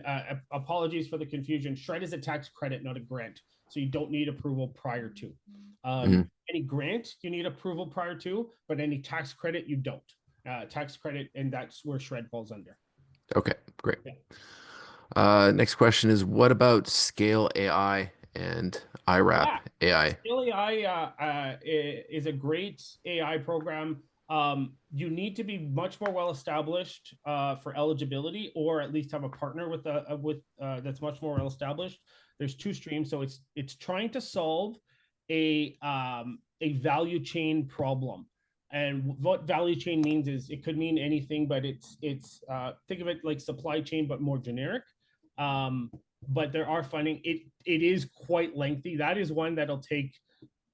Speaker 2: apologies for the confusion. Shred is a tax credit, not a grant. So you don't need approval prior to.
Speaker 1: Hmm.
Speaker 2: Any grant you need approval prior to, but any tax credit you don't. Tax credit, and that's where Shred falls under.
Speaker 1: Okay, great.
Speaker 2: Yeah.
Speaker 1: Next question is, what about Scale AI and IRAP
Speaker 2: Yeah,
Speaker 1: AI?
Speaker 2: Skill AI is a great AI program. You need to be much more well established for eligibility, or at least have a partner with that's much more well established. There's two streams, so it's trying to solve a value chain problem. And what value chain means is it could mean anything, but it's think of it like supply chain, but more generic. Um, but there are funding. It is quite lengthy. That is one that'll take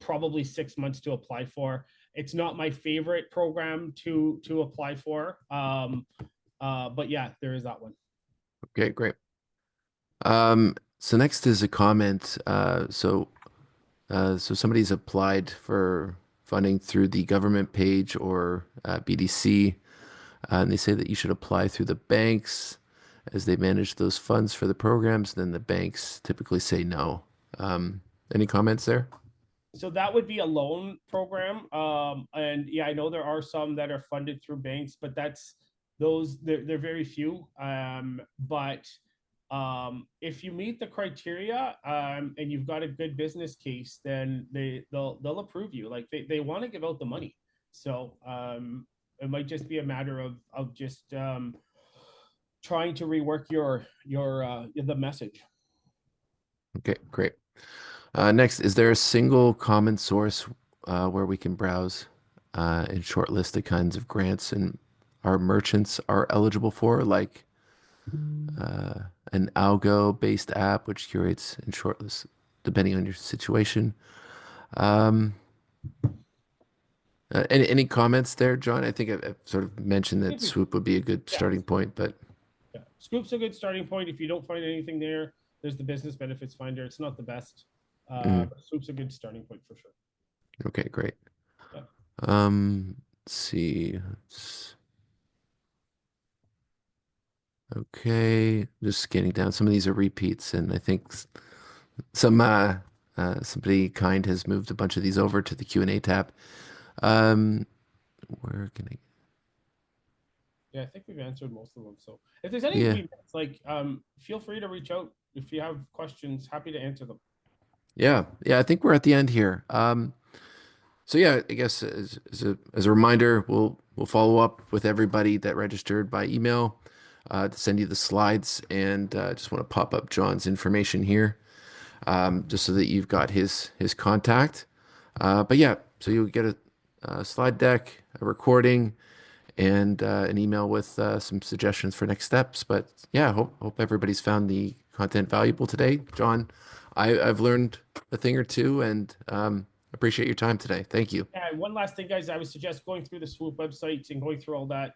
Speaker 2: probably 6 months to apply for. It's not my favorite program to apply for. But yeah, there is that one.
Speaker 1: Okay, great. So next is a comment. So somebody's applied for funding through the government page or BDC, and they say that you should apply through the banks as they manage those funds for the programs. Then the banks typically say no. Um, any comments there?
Speaker 2: So that would be a loan program. And yeah, I know there are some that are funded through banks, but they're very few. But if you meet the criteria and you've got a good business case, then they'll approve you. Like they want to give out the money. So it might just be a matter of just trying to rework your the message.
Speaker 1: Okay, great. Next, is there a single common source where we can browse and shortlist the kinds of grants and our merchants are eligible for, like uh, an algo-based app which curates and shortlists depending on your situation? Um, any comments there, John? I think I've sort of mentioned that Swoop would be a good
Speaker 2: Yeah,
Speaker 1: starting point, but
Speaker 2: yeah. Scoop's a good starting point. If you don't find anything there's the business benefits finder. It's not the best,
Speaker 1: mhm.
Speaker 2: but Scoop's a good starting point for sure.
Speaker 1: Okay, great.
Speaker 2: Yeah.
Speaker 1: Let's see. Okay, just scanning down. Some of these are repeats, and I think some somebody kind has moved a bunch of these over to the Q&A tab. Um, where can I?
Speaker 2: Yeah, I think we've answered most of them. So if there's any
Speaker 1: Yeah,
Speaker 2: we missed, like feel free to reach out if you have questions. Happy to answer them.
Speaker 1: yeah. I think we're at the end here. So yeah, I guess as a reminder, we'll follow up with everybody that registered by email to send you the slides, and just want to pop up John's information here, just so that you've got his contact. But yeah, so you'll get a slide deck, a recording, and an email with some suggestions for next steps. But yeah, hope everybody's found the content valuable today. John, I've learned a thing or two, and appreciate your time today. Thank you.
Speaker 2: And one last thing, guys, I would suggest going through the Swoop website and going through all that.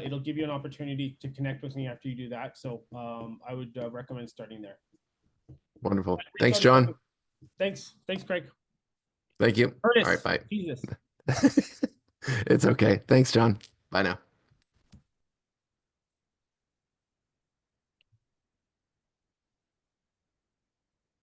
Speaker 2: It'll give you an opportunity to connect with me after you do that. So I would recommend starting there.
Speaker 1: Wonderful.
Speaker 2: Reach
Speaker 1: Thanks,
Speaker 2: out if you have.
Speaker 1: John.
Speaker 2: Thanks, Craig.
Speaker 1: Thank you. All right,
Speaker 2: Curtis,
Speaker 1: bye.
Speaker 2: Jesus.
Speaker 1: It's okay. Thanks, John. Bye now.